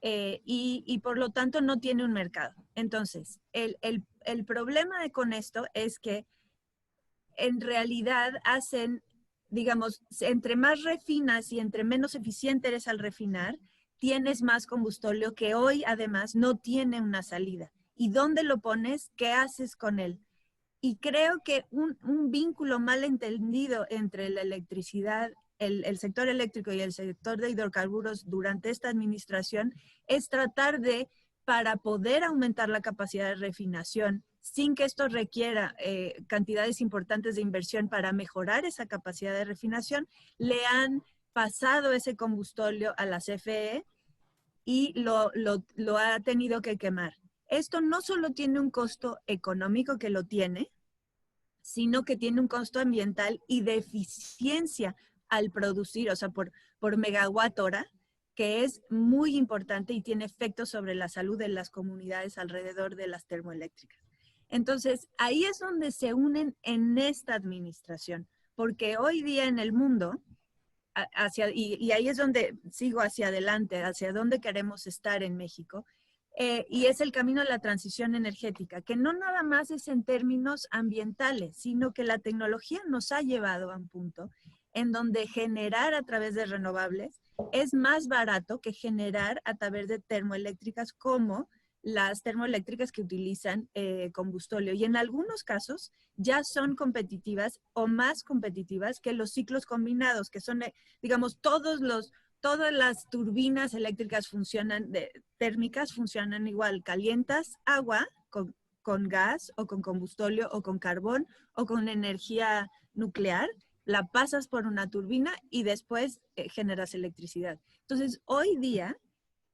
y por lo tanto no tiene un mercado. Entonces, el el problema con esto es que en realidad hacen, digamos, entre más refinas y entre menos eficiente eres al refinar, tienes más combustóleo que hoy además no tiene una salida. ¿Y dónde lo pones? ¿Qué haces con él? Y creo que un vínculo mal entendido entre la electricidad, el sector eléctrico y el sector de hidrocarburos durante esta administración es tratar de, para poder aumentar la capacidad de refinación, sin que esto requiera cantidades importantes de inversión para mejorar esa capacidad de refinación, le han pasado ese combustóleo a la CFE y lo ha tenido que quemar. Esto no solo tiene un costo económico, que lo tiene, sino que tiene un costo ambiental y de eficiencia al producir, o sea, por megawatt hora, que es muy importante y tiene efectos sobre la salud de las comunidades alrededor de las termoeléctricas. Entonces, ahí es donde se unen en esta administración, porque hoy día en el mundo, y ahí es donde sigo hacia adelante, hacia donde queremos estar en México, y es el camino de la transición energética, que no nada más es en términos ambientales, sino que la tecnología nos ha llevado a un punto en donde generar a través de renovables es más barato que generar a través de termoeléctricas, como las termoeléctricas que utilizan combustóleo. Y en algunos casos ya son competitivas o más competitivas que los ciclos combinados, que son, digamos, todas las turbinas eléctricas térmicas funcionan igual. Calientas agua con gas o con combustóleo o con carbón o con energía nuclear, la pasas por una turbina y después generas electricidad. Entonces, hoy día,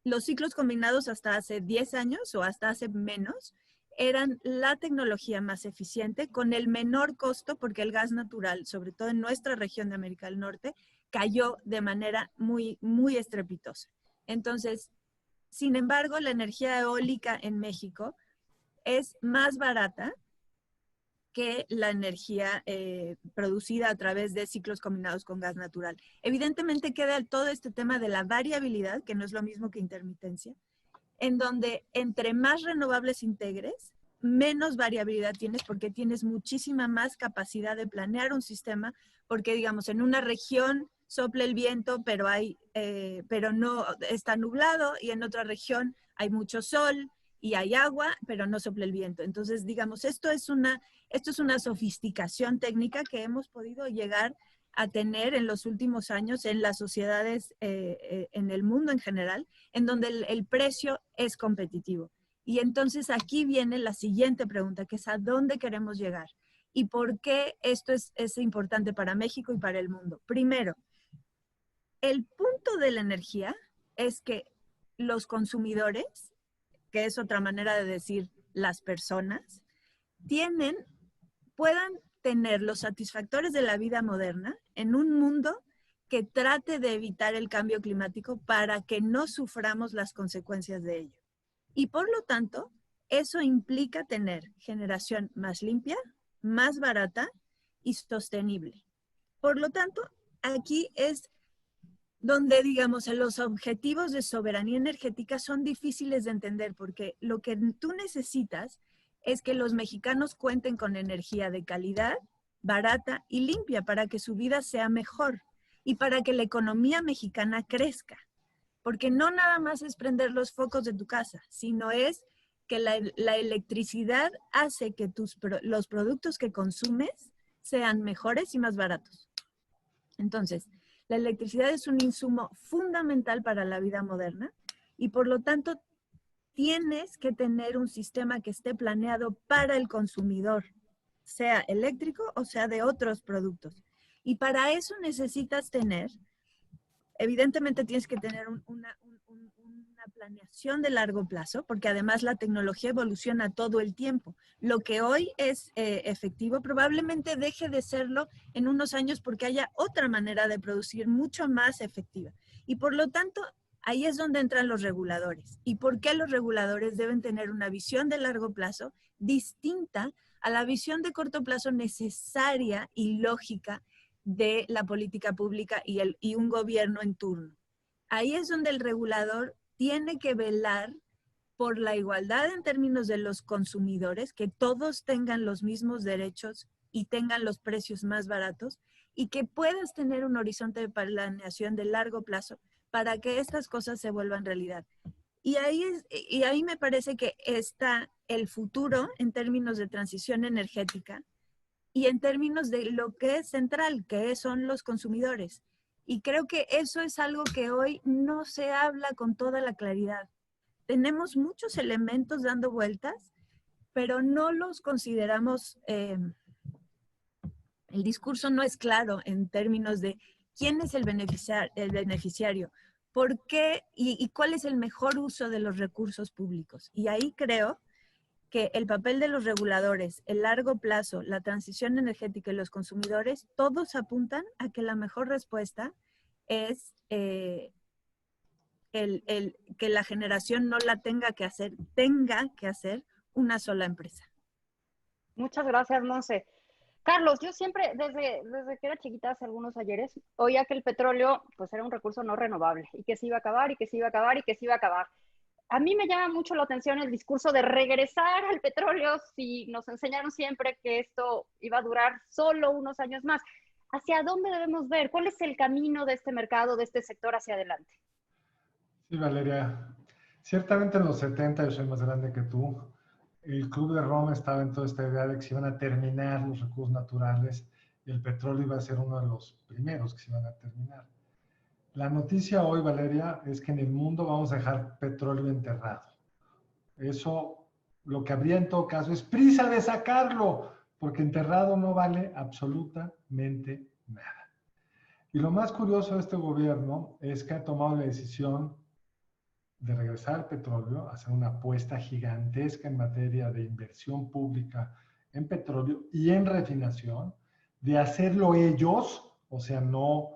los ciclos combinados hasta hace 10 años o hasta hace menos eran la tecnología más eficiente con el menor costo, porque el gas natural, sobre todo en nuestra región de América del Norte, cayó de manera muy, muy estrepitosa. Entonces, sin embargo, la energía eólica en México es más barata que la energía producida a través de ciclos combinados con gas natural. Evidentemente queda todo este tema de la variabilidad, que no es lo mismo que intermitencia, en donde entre más renovables integres, menos variabilidad tienes, porque tienes muchísima más capacidad de planear un sistema, porque digamos en una región sopla el viento, pero no está nublado, y en otra región hay mucho sol y hay agua, pero no sopla el viento. Entonces, digamos, esto es una sofisticación técnica que hemos podido llegar a tener en los últimos años en las sociedades, en el mundo en general, en donde el precio es competitivo. Y entonces aquí viene la siguiente pregunta, que es ¿a dónde queremos llegar? ¿Y por qué esto es importante para México y para el mundo? Primero, el punto de la energía es que los consumidores, que es otra manera de decir las personas, puedan tener los satisfactores de la vida moderna en un mundo que trate de evitar el cambio climático para que no suframos las consecuencias de ello. Y por lo tanto, eso implica tener generación más limpia, más barata y sostenible. Por lo tanto, aquí es donde, digamos, los objetivos de soberanía energética son difíciles de entender, porque lo que tú necesitas es que los mexicanos cuenten con energía de calidad, barata y limpia para que su vida sea mejor y para que la economía mexicana crezca. Porque no nada más es prender los focos de tu casa, sino es que la electricidad hace que los productos que consumes sean mejores y más baratos. Entonces, la electricidad es un insumo fundamental para la vida moderna y por lo tanto tienes que tener un sistema que esté planeado para el consumidor, sea eléctrico o sea de otros productos. Y para eso necesitas tener, evidentemente tienes que tener una planeación de largo plazo, porque además la tecnología evoluciona todo el tiempo. Lo que hoy es efectivo probablemente deje de serlo en unos años porque haya otra manera de producir mucho más efectiva. Y por lo tanto, ahí es donde entran los reguladores. ¿Y por qué los reguladores deben tener una visión de largo plazo distinta a la visión de corto plazo necesaria y lógica de la política pública y un gobierno en turno? Ahí es donde el regulador tiene que velar por la igualdad en términos de los consumidores, que todos tengan los mismos derechos y tengan los precios más baratos, y que puedas tener un horizonte de planeación de largo plazo para que estas cosas se vuelvan realidad. Y ahí me parece que está el futuro en términos de transición energética y en términos de lo que es central, que son los consumidores. Y creo que eso es algo que hoy no se habla con toda la claridad. Tenemos muchos elementos dando vueltas, pero no los consideramos, el discurso no es claro en términos de quién es el beneficiario, por qué y cuál es el mejor uso de los recursos públicos. Y ahí creo que el papel de los reguladores, el largo plazo, la transición energética y los consumidores, todos apuntan a que la mejor respuesta es que la generación no la tenga que hacer una sola empresa. Muchas gracias, Monse. Carlos, yo siempre, desde que era chiquita, hace algunos ayeres, oía que el petróleo pues era un recurso no renovable y que se iba a acabar y que se iba a acabar y que se iba a acabar. A mí me llama mucho la atención el discurso de regresar al petróleo si nos enseñaron siempre que esto iba a durar solo unos años más. ¿Hacia dónde debemos ver? ¿Cuál es el camino de este mercado, de este sector hacia adelante? Sí, Valeria. Ciertamente en los 70, yo soy más grande que tú, el Club de Roma estaba en toda esta idea de que se iban a terminar los recursos naturales y el petróleo iba a ser uno de los primeros que se iban a terminar. La noticia hoy, Valeria, es que en el mundo vamos a dejar petróleo enterrado. Eso, lo que habría en todo caso es prisa de sacarlo, porque enterrado no vale absolutamente nada. Y lo más curioso de este gobierno es que ha tomado la decisión de regresar al petróleo, hacer una apuesta gigantesca en materia de inversión pública en petróleo y en refinación, de hacerlo ellos, o sea, no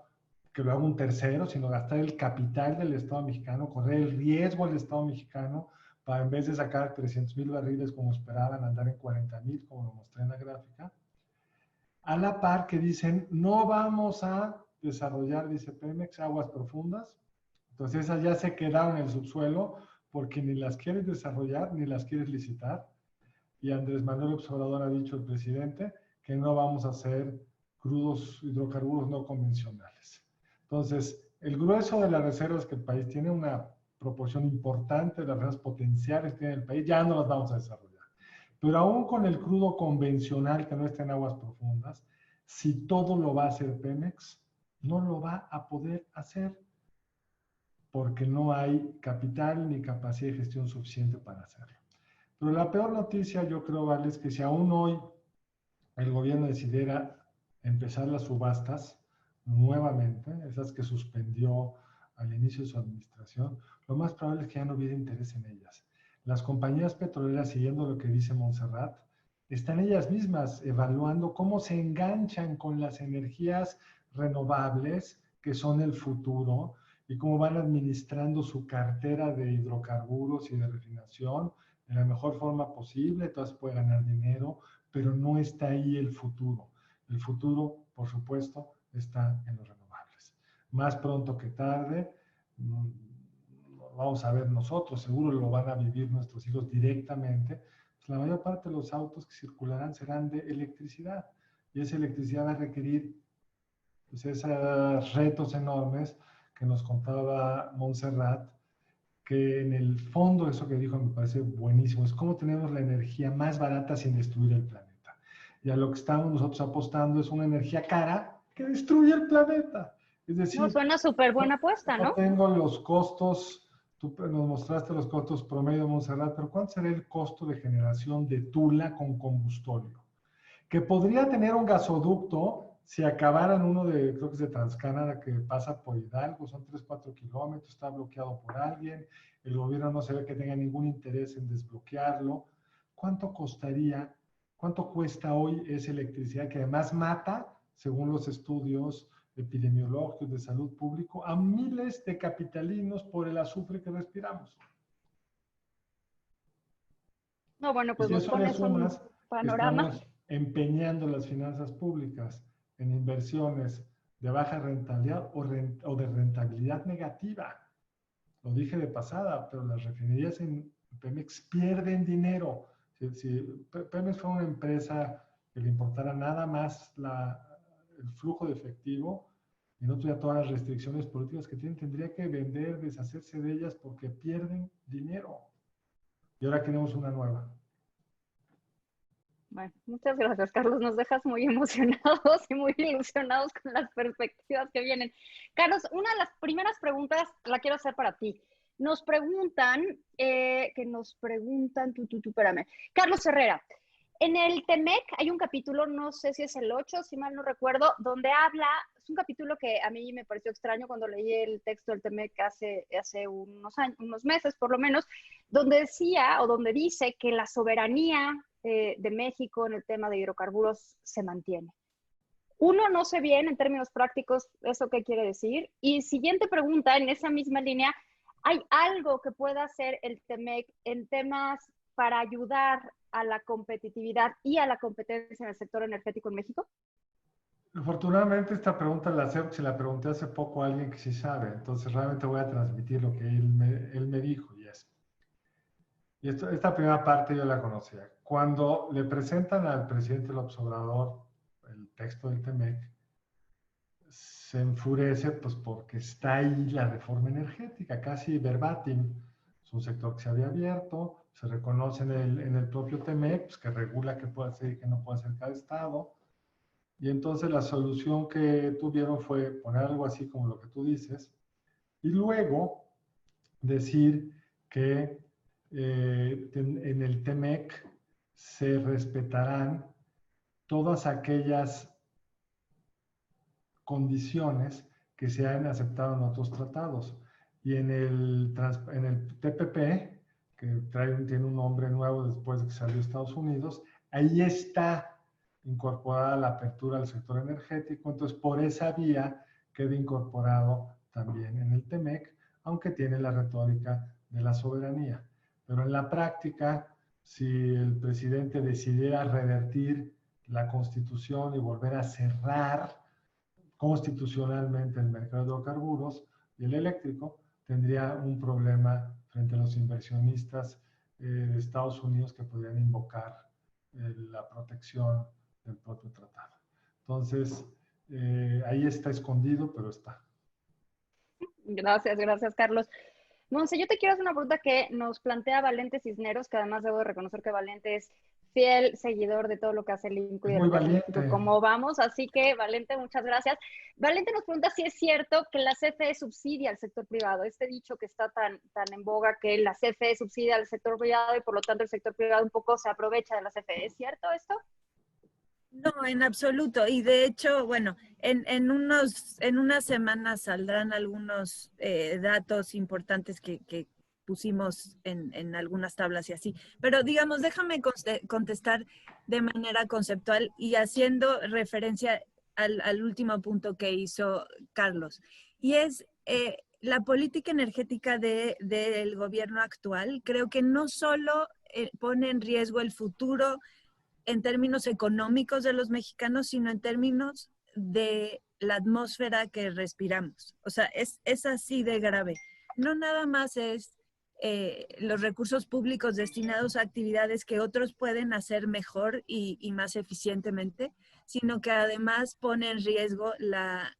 que lo haga un tercero, sino gastar el capital del Estado mexicano, correr el riesgo al Estado mexicano para en vez de sacar 300,000 barriles como esperaban, andar en 40,000, como lo mostré en la gráfica. A la par que dicen, no vamos a desarrollar, dice Pemex, aguas profundas. Entonces esas ya se quedaron en el subsuelo porque ni las quieres desarrollar ni las quieres licitar. Y Andrés Manuel López Obrador ha dicho el presidente que no vamos a hacer crudos hidrocarburos no convencionales. Entonces, el grueso de las reservas que el país tiene, una proporción importante de las reservas potenciales que tiene el país, ya no las vamos a desarrollar. Pero aún con el crudo convencional que no está en aguas profundas, si todo lo va a hacer Pemex, no lo va a poder hacer porque no hay capital ni capacidad de gestión suficiente para hacerlo. Pero la peor noticia, yo creo, Vale, es que si aún hoy el gobierno decidiera empezar las subastas nuevamente, esas que suspendió al inicio de su administración, lo más probable es que ya no hubiera interés en ellas. Las compañías petroleras, siguiendo lo que dice Montserrat, están ellas mismas evaluando cómo se enganchan con las energías renovables, que son el futuro, y cómo van administrando su cartera de hidrocarburos y de refinación de la mejor forma posible. Entonces puede ganar dinero, pero no está ahí el futuro. El futuro, por supuesto, está en los renovables. Más pronto que tarde, vamos a ver nosotros, seguro lo van a vivir nuestros hijos directamente, pues la mayor parte de los autos que circularán serán de electricidad. Y esa electricidad va a requerir pues, esos retos enormes que nos contaba Montserrat, que en el fondo eso que dijo me parece buenísimo, es cómo tenemos la energía más barata sin destruir el planeta. Y a lo que estamos nosotros apostando es una energía cara que destruye el planeta. Es decir, No, suena súper buena apuesta, no ¿no? tengo los costos, tú nos mostraste los costos promedio, Montserrat, pero ¿cuánto será el costo de generación de Tula con combustorio? Que podría tener un gasoducto si acabaran uno de, creo que es de Transcanada, que pasa por Hidalgo, son 3-4 kilómetros, está bloqueado por alguien, el gobierno no se ve que tenga ningún interés en desbloquearlo. ¿Cuánto costaría, cuánto cuesta hoy esa electricidad que además mata, según los estudios epidemiológicos de salud pública, a miles de capitalinos por el azufre que respiramos? No, bueno, Y pues si nos eso le pones un sumas que panorama. estamos empeñando las finanzas públicas en inversiones de baja rentabilidad o de rentabilidad negativa. Lo dije de pasada, pero las refinerías en Pemex pierden dinero. Si Pemex fue una empresa que le importara nada más el flujo de efectivo y no tuviera todas las restricciones políticas que tienen, tendría que vender, deshacerse de ellas porque pierden dinero. Y ahora queremos una nueva. Bueno, muchas gracias, Carlos. Nos dejas muy emocionados y muy ilusionados con las perspectivas que vienen. Carlos, una de las primeras preguntas la quiero hacer para ti. Nos preguntan, espérame. Carlos Herrera, en el TEMEC hay un capítulo, no sé si es el 8, si mal no recuerdo, donde habla, es un capítulo que a mí me pareció extraño cuando leí el texto del TEMEC hace unos meses por lo menos, donde decía o donde dice que la soberanía de México en el tema de hidrocarburos se mantiene. Uno, no sé bien en términos prácticos eso qué quiere decir. Y siguiente pregunta, en esa misma línea, ¿hay algo que pueda hacer el TEMEC en temas para ayudar a la competitividad y a la competencia en el sector energético en México? Afortunadamente esta pregunta se la pregunté hace poco a alguien que sí sabe, entonces realmente voy a transmitir lo que él me dijo y esta primera parte yo la conocía. Cuando le presentan al presidente López Obrador el texto del TEMEC, se enfurece pues porque está ahí la reforma energética, casi verbatim. Es un sector que se había abierto, se reconoce en el propio TEMEC, pues, que regula qué puede hacer y qué no puede hacer cada estado. Y entonces la solución que tuvieron fue poner algo así como lo que tú dices, y luego decir que en el TEMEC se respetarán todas aquellas condiciones que se han aceptado en otros tratados. Y en el TPP, que tiene un nombre nuevo después de que salió Estados Unidos, ahí está incorporada la apertura al sector energético, entonces por esa vía queda incorporado también en el TEMEC, aunque tiene la retórica de la soberanía. Pero en la práctica, si el presidente decidiera revertir la Constitución y volver a cerrar constitucionalmente el mercado de hidrocarburos y el eléctrico, tendría un problema frente a los inversionistas de Estados Unidos que podrían invocar la protección del propio tratado. Entonces, ahí está escondido, pero está. Gracias, Carlos. Monse, yo te quiero hacer una pregunta que nos plantea Valente Cisneros, que además debo de reconocer que Valente es fiel seguidor de todo lo que hace el INCO y Es de muy lo que hace valiente. México. ¿Cómo vamos? Así que, Valente, muchas gracias. Valente nos pregunta si es cierto que la CFE subsidia al sector privado. Este dicho que está tan en boga, que la CFE subsidia al sector privado y por lo tanto el sector privado un poco se aprovecha de la CFE. ¿Es cierto esto? No, en absoluto. Y de hecho, bueno, en unas semanas saldrán algunos datos importantes que pusimos en algunas tablas y así. Pero digamos, déjame contestar de manera conceptual y haciendo referencia al último punto que hizo Carlos. Y es la política energética del gobierno actual, creo que no solo pone en riesgo el futuro en términos económicos de los mexicanos, sino en términos de la atmósfera que respiramos. O sea, es así de grave. No nada más es los recursos públicos destinados a actividades que otros pueden hacer mejor y más eficientemente, sino que además pone en riesgo la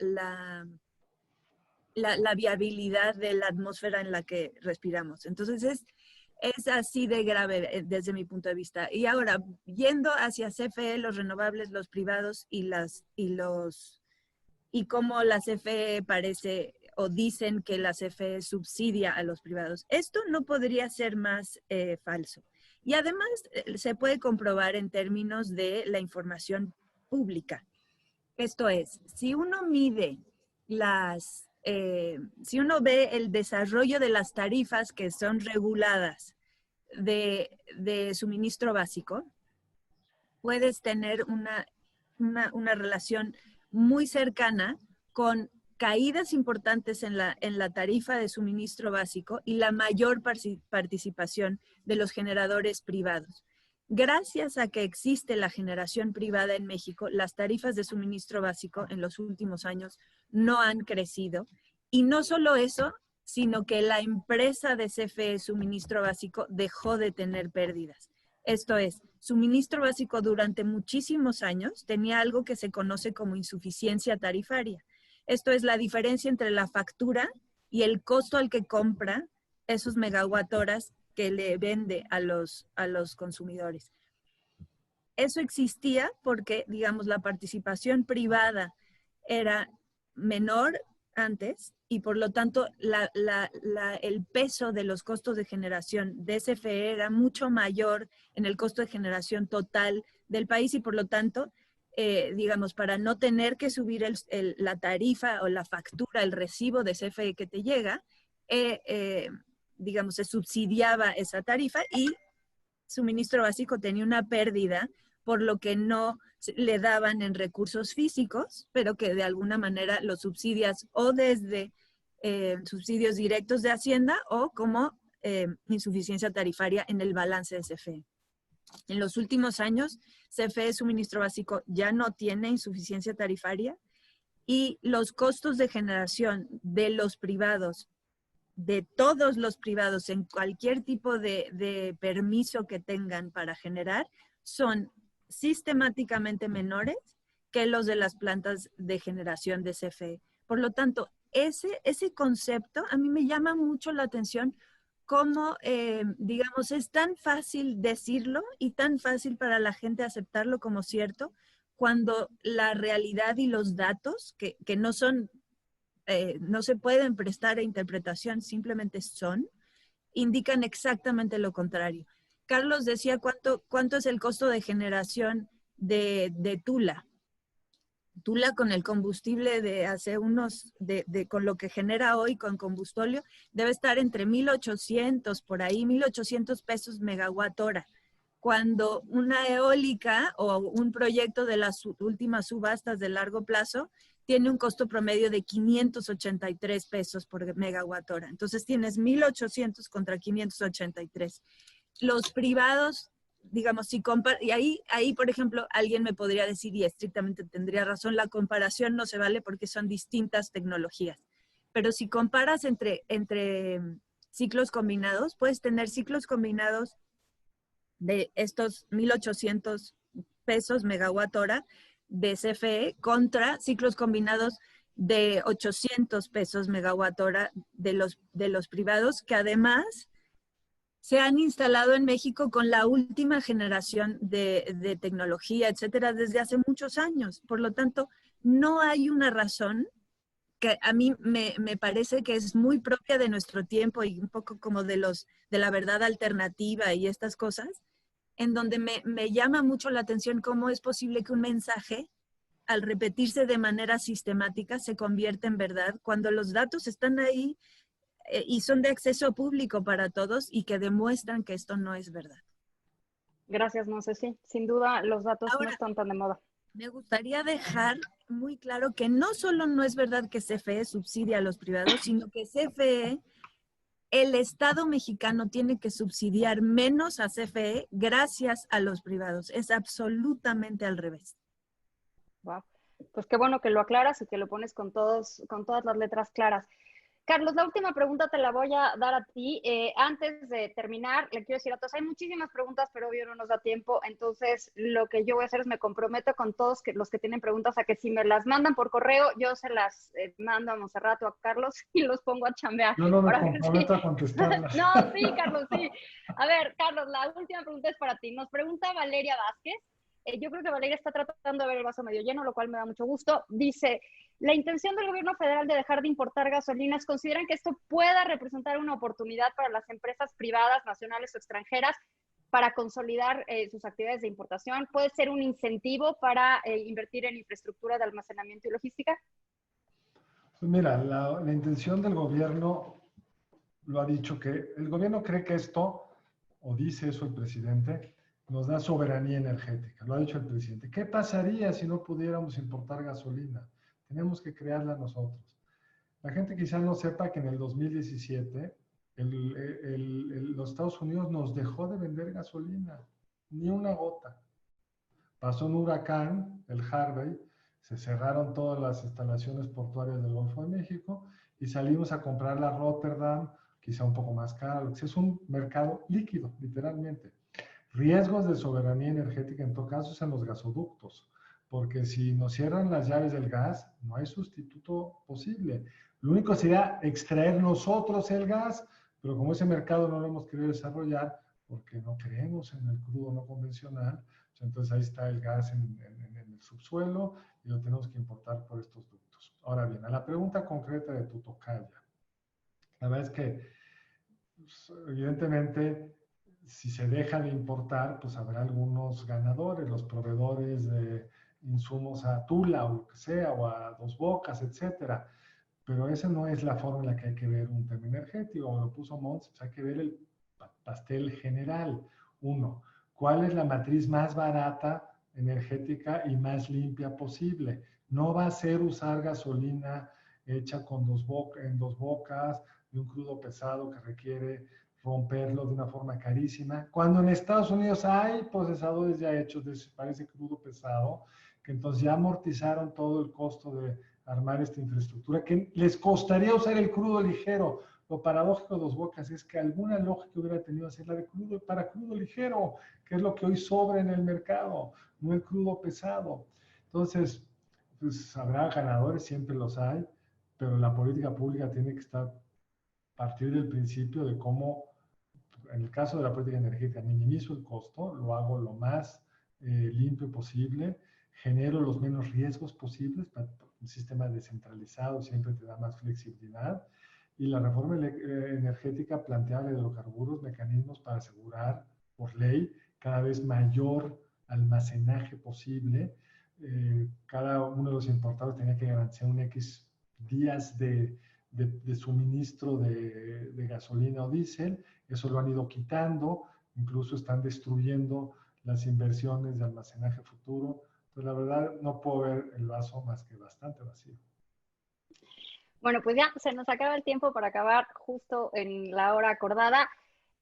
viabilidad de la atmósfera en la que respiramos. Entonces es así de grave desde mi punto de vista. Y ahora, yendo hacia CFE, los renovables, los privados y cómo la CFE parece o dicen que la CFE subsidia a los privados. Esto no podría ser más falso. Y además se puede comprobar en términos de la información pública. Esto es, si uno mide si uno ve el desarrollo de las tarifas que son reguladas de suministro básico, puedes tener una relación muy cercana con caídas importantes en la tarifa de suministro básico y la mayor participación de los generadores privados. Gracias a que existe la generación privada en México, las tarifas de suministro básico en los últimos años no han crecido. Y no solo eso, sino que la empresa de CFE Suministro Básico dejó de tener pérdidas. Esto es, Suministro Básico durante muchísimos años tenía algo que se conoce como insuficiencia tarifaria. Esto es la diferencia entre la factura y el costo al que compra esos megawatt horas que le vende a los consumidores. Eso existía porque, digamos, la participación privada era menor antes y por lo tanto el peso de los costos de generación de CFE era mucho mayor en el costo de generación total del país y por lo tanto, digamos, para no tener que subir la tarifa o la factura, el recibo de CFE que te llega, digamos, se subsidiaba esa tarifa y Suministro Básico tenía una pérdida por lo que no le daban en recursos físicos, pero que de alguna manera los subsidias o desde subsidios directos de Hacienda o como insuficiencia tarifaria en el balance de CFE. En los últimos años, CFE Suministro Básico ya no tiene insuficiencia tarifaria y los costos de generación de los privados, de todos los privados en cualquier tipo de permiso que tengan para generar, son sistemáticamente menores que los de las plantas de generación de CFE. Por lo tanto, ese concepto a mí me llama mucho la atención cómo, digamos, es tan fácil decirlo y tan fácil para la gente aceptarlo como cierto, cuando la realidad y los datos, que no son, no se pueden prestar a interpretación, simplemente son, indican exactamente lo contrario. Carlos decía cuánto es el costo de generación de Tula. Tula con el combustible de hace unos, con lo que genera hoy con combustóleo, debe estar entre 1,800 por ahí, 1,800 pesos megawatt hora. Cuando una eólica o un proyecto de las últimas subastas de largo plazo tiene un costo promedio de 583 pesos por megawatt hora. Entonces tienes 1,800 contra 583. Los privados, digamos, si y ahí, por ejemplo, alguien me podría decir, y estrictamente tendría razón, la comparación no se vale porque son distintas tecnologías. Pero si comparas entre ciclos combinados, puedes tener ciclos combinados de estos 1,800 pesos megawatt hora de CFE contra ciclos combinados de 800 pesos megawatt hora de los privados, que además se han instalado en México con la última generación de tecnología, etcétera, desde hace muchos años. Por lo tanto, no hay una razón que a mí me parece que es muy propia de nuestro tiempo y un poco como de la verdad alternativa y estas cosas, en donde me llama mucho la atención cómo es posible que un mensaje, al repetirse de manera sistemática, se convierta en verdad cuando los datos están ahí y son de acceso público para todos y que demuestran que esto no es verdad. Gracias, Monse. Sí, sin duda los datos Ahora, no están tan de moda. me gustaría dejar muy claro que no solo no es verdad que CFE subsidia a los privados, sino que CFE, el Estado mexicano tiene que subsidiar menos a CFE gracias a los privados. Es absolutamente al revés. Wow. Pues qué bueno que lo aclaras y que lo pones con todas las letras claras. Carlos, la última pregunta te la voy a dar a ti. Antes de terminar, le quiero decir a todos, hay muchísimas preguntas, pero obvio no nos da tiempo. Entonces, lo que yo voy a hacer es me comprometo con todos los que tienen preguntas a que si me las mandan por correo, yo se las mando a Monserrat o a Carlos y los pongo a chambear. Yo no me comprometo a contestarla. No, sí, Carlos, sí. A ver, Carlos, la última pregunta es para ti. Nos pregunta Valeria Vázquez. Yo creo que Valeria está tratando de ver el vaso medio lleno, lo cual me da mucho gusto. Dice, la intención del gobierno federal de dejar de importar gasolinas, ¿consideran que esto pueda representar una oportunidad para las empresas privadas, nacionales o extranjeras para consolidar sus actividades de importación? ¿Puede ser un incentivo para invertir en infraestructura de almacenamiento y logística? Pues mira, la intención del gobierno lo ha dicho, que el gobierno cree que esto, o dice eso el presidente, nos da soberanía energética. Lo ha dicho el presidente. ¿Qué pasaría si no pudiéramos importar gasolina? Tenemos que crearla nosotros. La gente quizás no sepa que en el 2017 los Estados Unidos nos dejó de vender gasolina, ni una gota. Pasó un huracán, el Harvey, se cerraron todas las instalaciones portuarias del Golfo de México y salimos a comprarla a Rotterdam, quizá un poco más cara, lo que sea. Es un mercado líquido, literalmente. Riesgos de soberanía energética en todo caso es en los gasoductos, porque si nos cierran las llaves del gas, no hay sustituto posible. Lo único sería extraer nosotros el gas, pero como ese mercado no lo hemos querido desarrollar, porque no creemos en el crudo no convencional, pues entonces ahí está el gas en el subsuelo y lo tenemos que importar por estos ductos. Ahora bien, a la pregunta concreta de tu tocaya, la verdad es que pues, evidentemente si se deja de importar, pues habrá algunos ganadores, los proveedores de insumos a Tula o lo que sea, o a Dos Bocas, etcétera. Pero esa no es la forma en la que hay que ver un tema energético. Como lo puso Mons, pues hay que ver el pastel general. Uno, ¿cuál es la matriz más barata energética y más limpia posible? No va a ser usar gasolina hecha con en Dos Bocas, de un crudo pesado que requiere romperlo de una forma carísima. Cuando en Estados Unidos hay procesadores ya hechos para ese crudo pesado, que entonces ya amortizaron todo el costo de armar esta infraestructura, que les costaría usar el crudo ligero. Lo paradójico de Dos Bocas es que alguna lógica hubiera tenido hacerla de crudo para crudo ligero, que es lo que hoy sobra en el mercado, no el crudo pesado. Entonces, pues habrá ganadores, siempre los hay, pero la política pública tiene que estar partir del principio de cómo, en el caso de la política energética, minimizo el costo, lo hago lo más limpio posible, genero los menos riesgos posibles, un sistema descentralizado siempre te da más flexibilidad, y la reforma energética plantea a hidrocarburos mecanismos para asegurar, por ley, cada vez mayor almacenaje posible. Cada uno de los importados tenía que garantizar un X días de suministro de gasolina o diésel. Eso lo han ido quitando, incluso están destruyendo las inversiones de almacenaje futuro. Entonces, la verdad, no puedo ver el vaso más que bastante vacío. Bueno, pues ya se nos acaba el tiempo para acabar justo en la hora acordada.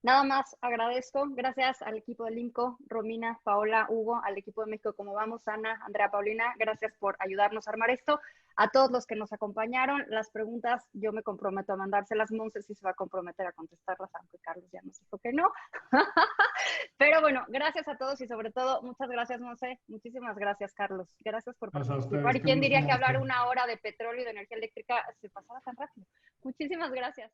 Nada más agradezco, gracias al equipo del IMCO, Romina, Paola, Hugo, al equipo de México Como Vamos, Ana, Andrea, Paulina, gracias por ayudarnos a armar esto. A todos los que nos acompañaron, las preguntas yo me comprometo a mandárselas, Monse sí se va a comprometer a contestarlas, aunque Carlos ya nos dijo que no. Pero bueno, gracias a todos y sobre todo, muchas gracias, Monse, muchísimas gracias, Carlos. Gracias por participar. ¿Y quién diría que hablar una hora de petróleo y de energía eléctrica se pasaba tan rápido? Muchísimas gracias.